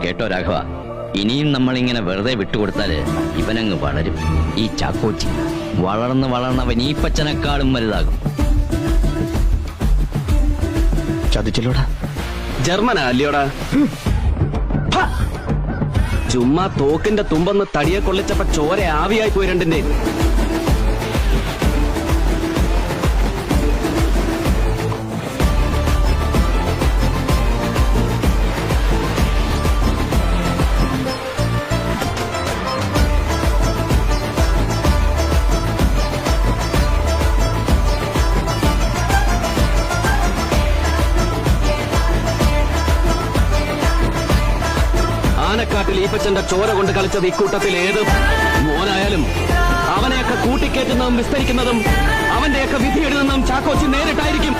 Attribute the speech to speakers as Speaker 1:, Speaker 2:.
Speaker 1: കേട്ടോ രാഘവ, ഇനിയും നമ്മളിങ്ങനെ വെറുതെ വിട്ടുകൊടുത്താല് ഇവനങ്ങ് വളരും. ഈ ചാക്കോച്ചി വളർന്നവൻ ഈ പച്ചനേക്കാളും വലുതാകും.
Speaker 2: ചതിച്ചല്ലോടാ.
Speaker 3: ജർമ്മനാ അല്ലയോടാ? ചുമ്മാ തോക്കിന്റെ തുമ്പന്ന് തടിയെ കൊള്ളിച്ചപ്പോ ചോര ആവിയായി പോയി രണ്ടിന്റെ. ആനക്കാട്ടിൽ ഈപ്പച്ചന്റെ ചോര കൊണ്ട് കളിച്ചത് ഇക്കൂട്ടത്തിൽ ഏത് മോനായാലും അവനെയൊക്കെ കൂട്ടിക്കേറ്റുന്നതും വിസ്തരിക്കുന്നതും അവന്റെയൊക്കെ വിധി എഴുതുന്നതും ചാക്കോച്ചി നേരിട്ടായിരിക്കും.